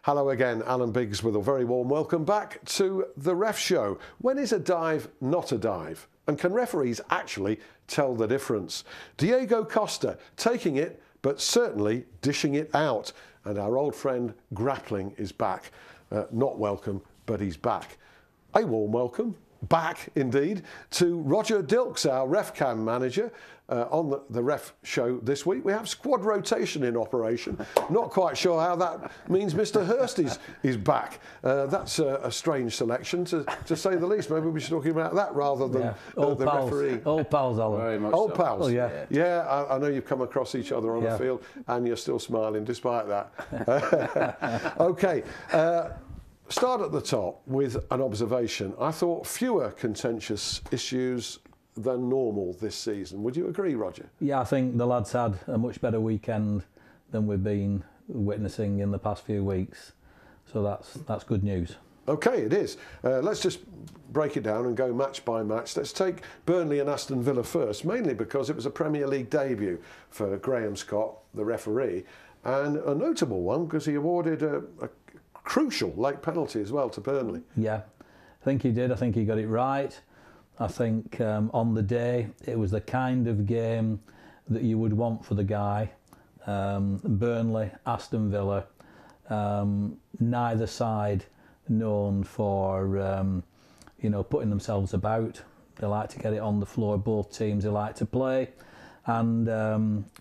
Hello again, Alan Biggs with a very warm welcome back to the Ref Show. When is a dive not a dive? And can referees actually tell the difference? Diego Costa taking it, but certainly dishing it out. And our old friend Grappling is back. Not welcome, but he's back. A warm welcome, back indeed, to Roger Dilkes, our RefCam manager. On the Ref Show this week, we have squad rotation in operation. Not quite sure how that means Mr. Hirst is back. That's a strange selection, to say the least. Maybe we should be talking about that rather than the referee. Old pals, Alan. Very much old pals. Oh, yeah. Yeah, I know you've come across each other on the field, and you're still smiling despite that. Okay. Start at the top with an observation. I thought fewer contentious issues than normal this season. Would you agree, Roger? Yeah, I think the lads had a much better weekend than we've been witnessing in the past few weeks. So that's good news. Okay, it is. Let's just break it down and go match by match. Let's take Burnley and Aston Villa first, mainly because it was a Premier League debut for Graham Scott, the referee, and a notable one because he awarded a crucial late penalty as well to Burnley. Yeah, I think he did. I think he got it right. I think on the day it was the kind of game that you would want for the guy. Burnley, Aston Villa, neither side known for putting themselves about. They like to get it on the floor. Both teams they like to play, and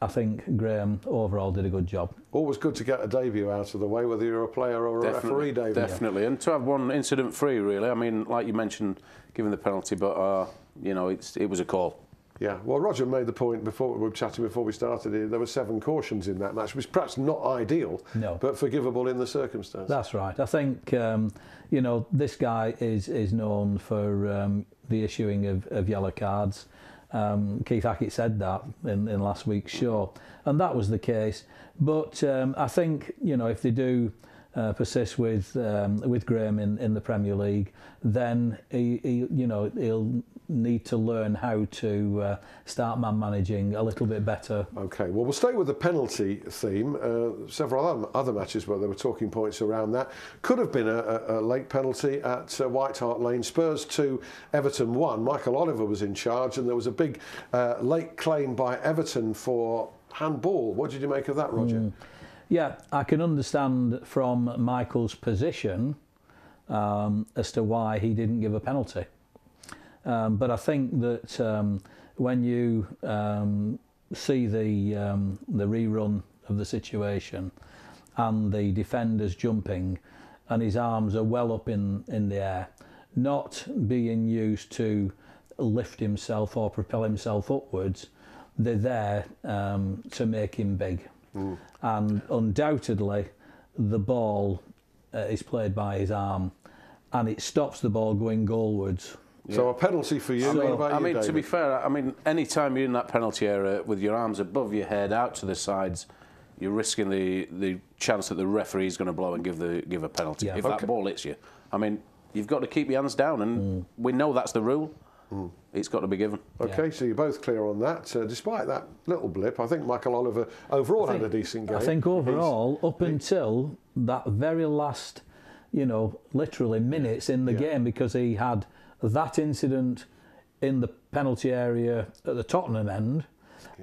I think Graham overall did a good job. Always good to get a debut out of the way, whether you're a player or a referee, David. Definitely, and to have one incident free, really. I mean, like you mentioned, given the penalty, but it was a call. Yeah, well, Roger made the point before we were chatting before we started. There were 7 cautions in that match, which is perhaps not ideal, but forgivable in the circumstances. That's right. I think this guy is known for the issuing of yellow cards. Keith Hackett said that in last week's show, and that was the case. But I think if they do persist with Graham in the Premier League, then he'll need to learn how to start man managing a little bit better. Okay, well, we'll stay with the penalty theme. Several other matches where there were talking points around that. Could have been a late penalty at White Hart Lane. Spurs 2, Everton 1. Michael Oliver was in charge, and there was a big late claim by Everton for handball. What did you make of that, Roger? Yeah, I can understand from Michael's position as to why he didn't give a penalty. But I think that when you see the rerun of the situation and the defender's jumping and his arms are well up in the air, not being used to lift himself or propel himself upwards, they're there to make him big. And undoubtedly the ball is played by his arm and it stops the ball going goalwards. So a penalty for you. What about you, David? To be fair, any time you're in that penalty area with your arms above your head, out to the sides, you're risking the chance that the referee is going to blow and give a penalty. If that ball hits you, you've got to keep your hands down, and we know that's the rule. It's got to be given. Okay, so you're both clear on that. Despite that little blip, I think Michael Oliver overall had a decent game. I think overall, up until that very last, literally minutes in the game, because he had that incident in the penalty area at the Tottenham end,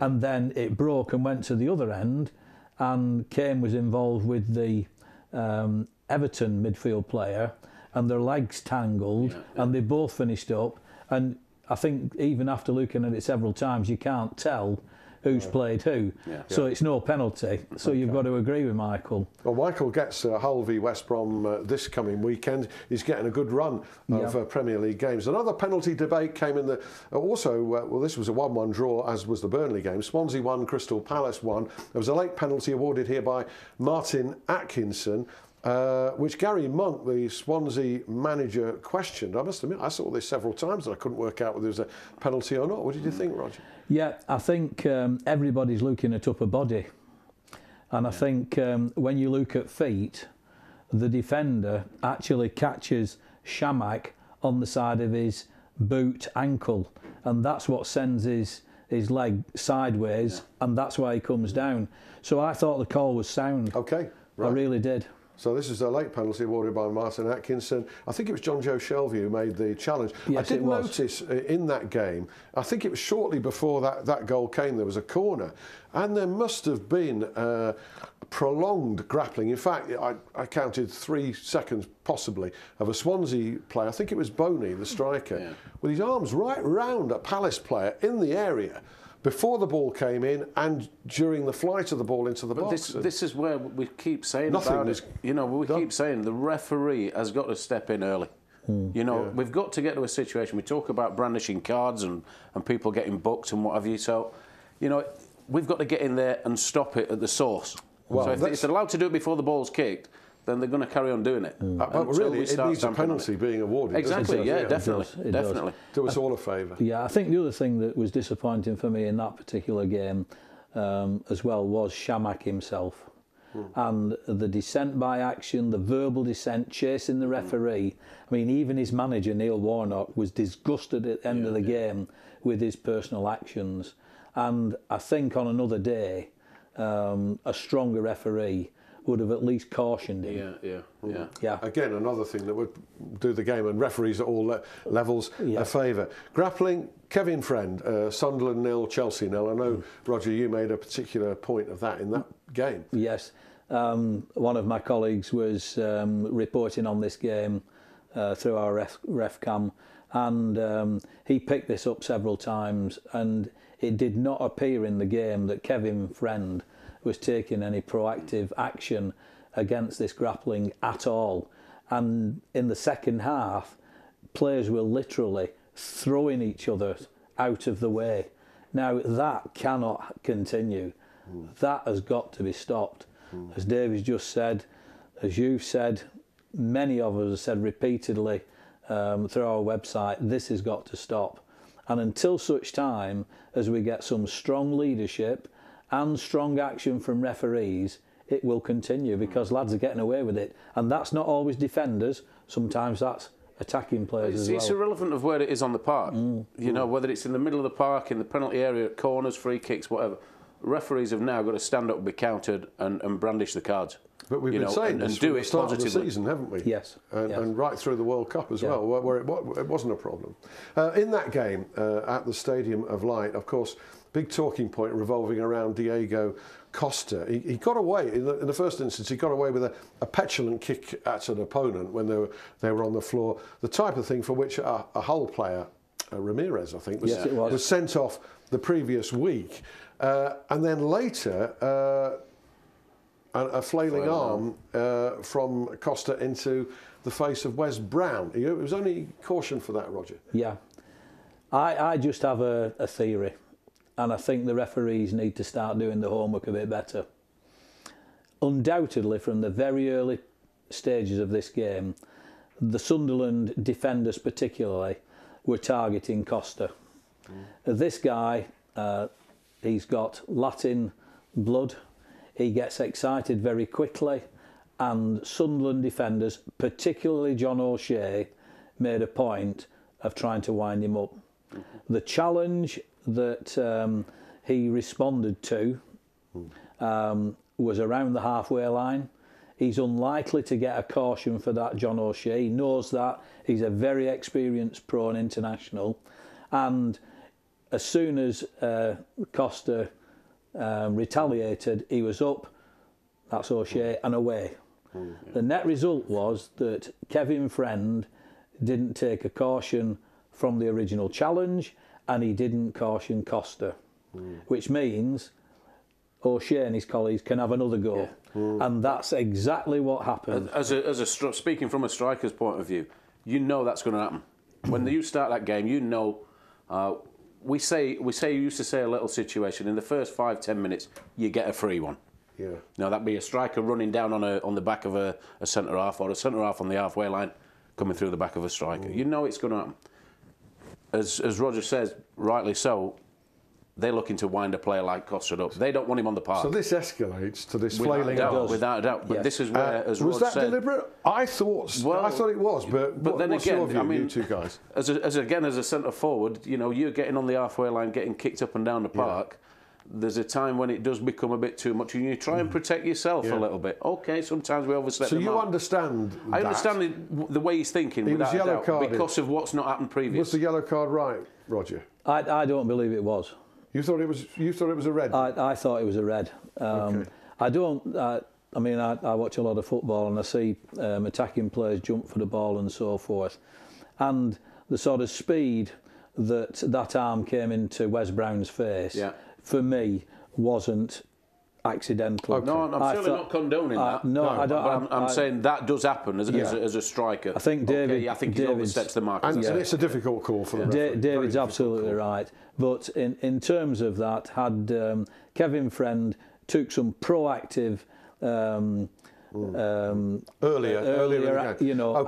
and then it broke and went to the other end, and Kane was involved with the Everton midfield player, and their legs tangled, and they both finished up. And I think even after looking at it several times, you can't tell who's played who. So it's no penalty. So you've got to agree with Michael. Well, Michael gets Hull v West Brom this coming weekend. He's getting a good run of Premier League games. Another penalty debate came in the... this was a 1-1 draw, as was the Burnley game. Swansea 1, Crystal Palace 1. There was a late penalty awarded here by Martin Atkinson, which Gary Monk, the Swansea manager, questioned. I must admit, I saw this several times and I couldn't work out whether it was a penalty or not. What did you think, Roger? Yeah, I think everybody's looking at upper body. And I think when you look at feet, the defender actually catches Shamak on the side of his boot ankle. And that's what sends his leg sideways, and that's why he comes down. So I thought the call was sound. Okay. Right. I really did. So this is a late penalty awarded by Martin Atkinson. I think it was John Joe Shelvey who made the challenge. Yes, I did notice in that game, I think it was shortly before that goal came, there was a corner. And there must have been prolonged grappling. In fact, I counted 3 seconds possibly of a Swansea player, I think it was Boney, the striker, with his arms right round a Palace player in the area, before the ball came in and during the flight of the ball into the box. This is where we keep saying about it. You know, we keep saying the referee has got to step in early. You know, we've got to get to a situation. We talk about brandishing cards and people getting booked and what have you. So, you know, we've got to get in there and stop it at the source. Well, so if it's allowed to do it before the ball's kicked, then they're going to carry on doing it. But really, it needs a penalty being awarded. Exactly, definitely. Definitely. Do us all a favour. Yeah, I think the other thing that was disappointing for me in that particular game as well was Shamak himself. And the dissent by action, the verbal dissent, chasing the referee. I mean, even his manager, Neil Warnock, was disgusted at the end of the game with his personal actions. And I think on another day, a stronger referee would have at least cautioned him. Yeah. Again, another thing that would do the game, and referees at all levels a favour. Grappling, Kevin Friend, Sunderland 0, Chelsea 0. I know, Roger, you made a particular point of that in that game. Yes. One of my colleagues was reporting on this game through our ref cam, and he picked this up several times, and it did not appear in the game that Kevin Friend was taking any proactive action against this grappling at all. And in the second half, players were literally throwing each other out of the way. Now, that cannot continue. That has got to be stopped. As David's just said, as you've said, many of us have said repeatedly through our website, this has got to stop. And until such time as we get some strong leadership and strong action from referees, it will continue, because lads are getting away with it. And that's not always defenders, sometimes that's attacking players as well. It's irrelevant of where it is on the park. You know, whether it's in the middle of the park, in the penalty area, corners, free kicks, whatever. Referees have now got to stand up and be counted and brandish the cards. But we've been saying this from the start of the season, haven't we? Yes. And right through the World Cup as well, where it wasn't a problem. In that game at the Stadium of Light, of course, big talking point revolving around Diego Costa. He got away, in the first instance, he got away with a petulant kick at an opponent when they were on the floor. The type of thing for which a Hull player, Ramirez, I think, was sent off the previous week. And then later, a flailing arm from Costa into the face of Wes Brown. It was only caution for that, Roger. Yeah. I just have a theory, and I think the referees need to start doing the homework a bit better. Undoubtedly, from the very early stages of this game, the Sunderland defenders particularly were targeting Costa. This guy, he's got Latin blood. He gets excited very quickly, and Sunderland defenders, particularly John O'Shea, made a point of trying to wind him up. The challenge that he responded to was around the halfway line. He's unlikely to get a caution for that, John O'Shea. He knows that. He's a very experienced pro and international. And as soon as Costa retaliated, he was up, that's O'Shea, and away. The net result was that Kevin Friend didn't take a caution from the original challenge, and he didn't caution Costa, which means O'Shea and his colleagues can have another go. And that's exactly what happened. Speaking from a striker's point of view, you know that's going to happen. When you start that game, you know... We used to say a little situation in the first 5-10 minutes, you get a free one. Yeah. Now that'd be a striker running down on the back of a centre half, or a centre half on the halfway line coming through the back of a striker. You know it's going to happen. As Roger says, rightly so, they're looking to wind a player like Costa up. They don't want him on the park. So this escalates to this flailing. Without a doubt. But this is where, as Roger said... Was that deliberate? I thought it was, but then what's again, your view, you two guys? As a centre forward, you know, you're getting on the halfway line, getting kicked up and down the park. there's a time when it does become a bit too much, and you try and protect yourself a little bit. Okay, sometimes we overstep the mark. So you understand I understand the way he's thinking, without a doubt, because of what's not happened previously. Was the yellow card right, Roger? I don't believe it was. You thought it was a red? I thought it was a red. Okay. I don't. I mean, I watch a lot of football and I see attacking players jump for the ball and so forth, and the sort of speed that arm came into Wes Brown's face, for me, wasn't accidental. Okay. No, I'm certainly not condoning that. No, I don't. But I'm saying that does happen as a striker. I think David. I think he oversteps the mark. And it's a difficult call for the referee. David's absolutely right. But in terms of that, had Kevin Friend took some proactive earlier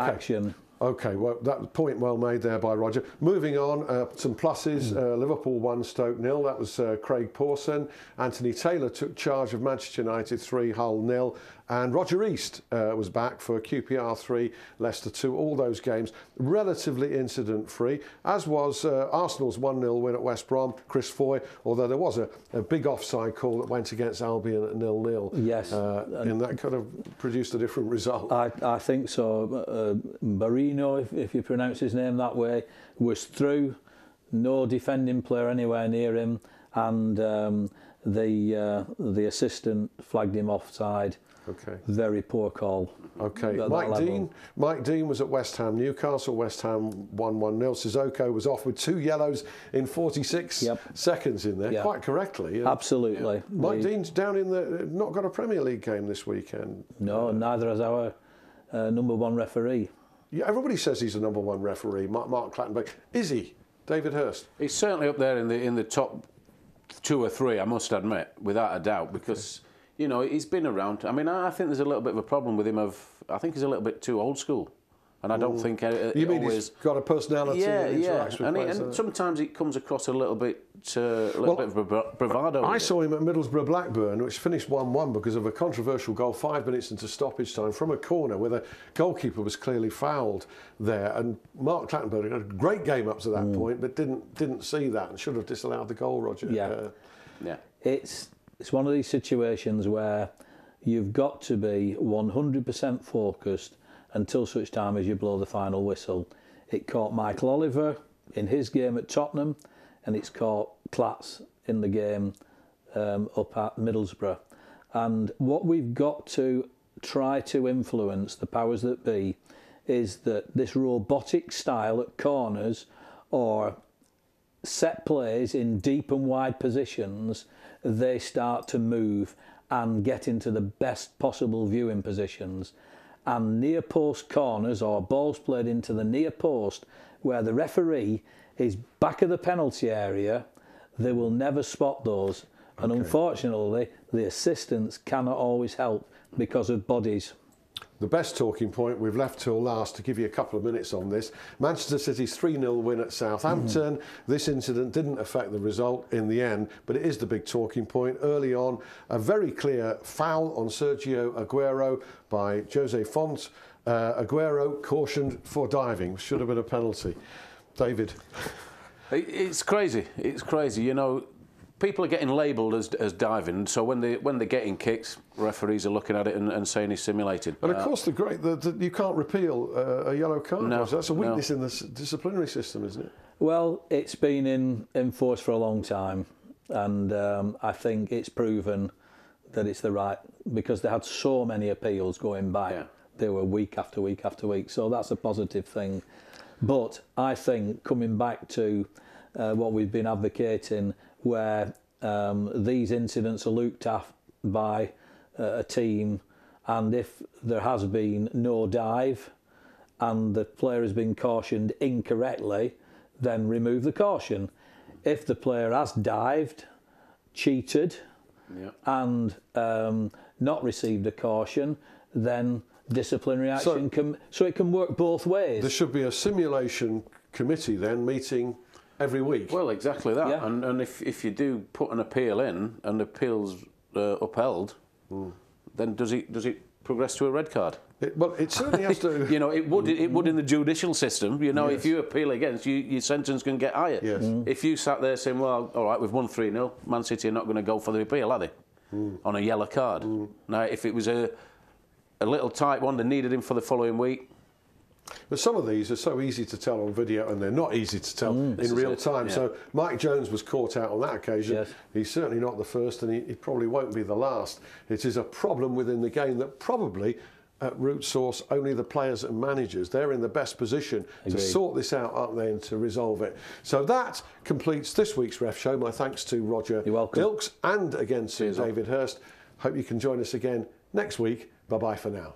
action. Okay, well, that point well made there by Roger. Moving on, some pluses. Liverpool 1, Stoke 0. That was Craig Pawson. Anthony Taylor took charge of Manchester United 3, Hull 0. And Roger East was back for QPR 3, Leicester 2. All those games relatively incident-free, as was Arsenal's 1-0 win at West Brom. Chris Foy, although there was a big offside call that went against Albion at 0-0. Yes. And that could have produced a different result. I think so. Barino, if you pronounce his name that way, was through. No defending player anywhere near him. And the assistant flagged him offside. Okay. Very poor call. Okay. Mike Dean was at West Ham Newcastle. West Ham 1-1-0. Sissoko was off with 2 yellows in 46 seconds in there, quite correctly. Absolutely. Yeah. Mike Dean's down in not got a Premier League game this weekend. No, neither has our number 1 referee. Yeah, everybody says he's the number 1 referee, Mark Clattenburg. Is he? David Hirst? He's certainly up there in the top 2 or 3, I must admit, without a doubt, because you know, he's been around. I mean, I think there's a little bit of a problem with him. I think he's a little bit too old school, and I don't think you mean he's got a personality that interacts with players, and sometimes it comes across a little bit of bravado. I saw him at Middlesbrough Blackburn, which finished 1-1 because of a controversial goal 5 minutes into stoppage time from a corner where the goalkeeper was clearly fouled there, and Mark Clattenburg had a great game up to that point, but didn't see that and should have disallowed the goal, Roger. Yeah. It's one of these situations where you've got to be 100% focused until such time as you blow the final whistle. It caught Michael Oliver in his game at Tottenham, and it's caught Clatts in the game up at Middlesbrough. And what we've got to try to influence, the powers that be, is that this robotic style at corners or set plays in deep and wide positions, they start to move and get into the best possible viewing positions. And near post corners or balls played into the near post where the referee is back of the penalty area, they will never spot those. And unfortunately, the assistants cannot always help because of bodies. The best talking point we've left till last to give you a couple of minutes on this. Manchester City's 3-0 win at Southampton. This incident didn't affect the result in the end, but it is the big talking point. Early on, a very clear foul on Sergio Aguero by Jose Font. Aguero cautioned for diving. Should have been a penalty. David? It's crazy. It's crazy. You know, people are getting labelled as diving, so when they're getting kicks, referees are looking at it and saying he's simulated. And of course, you can't repeal a yellow card. No, that's a weakness in the disciplinary system, isn't it? Well, it's been in force for a long time, and I think it's proven that it's the right, because they had so many appeals going back. Yeah. They were week after week after week, so that's a positive thing. But I think coming back to what we've been advocating, where these incidents are looked at by a team, and if there has been no dive and the player has been cautioned incorrectly, then remove the caution. If the player has dived, cheated, and not received a caution, then disciplinary action so it can work both ways. There should be a simulation committee then meeting every week. Well, exactly that. Yeah. And if you do put an appeal in and the appeal's upheld, then does it progress to a red card. Well, it certainly has to. You know, it would in the judicial system. You know, Yes. if you appeal against, your sentence can get higher. Yes. If you sat there saying, well, all right, we've won 3-0, Man City are not going to go for the appeal, are they? On a yellow card. Now, if it was a little tight one, they needed him for the following week. But some of these are so easy to tell on video, and they're not easy to tell in real time. Yeah. So Mike Jones was caught out on that occasion. Yes. He's certainly not the first, and he probably won't be the last. It is a problem within the game that probably, at root source, only the players and managers, they're in the best position to sort this out, aren't they, and to resolve it. So that completes this week's Ref Show. My thanks to Roger Dilkes and again to David Hirst. Hope you can join us again next week. Bye-bye for now.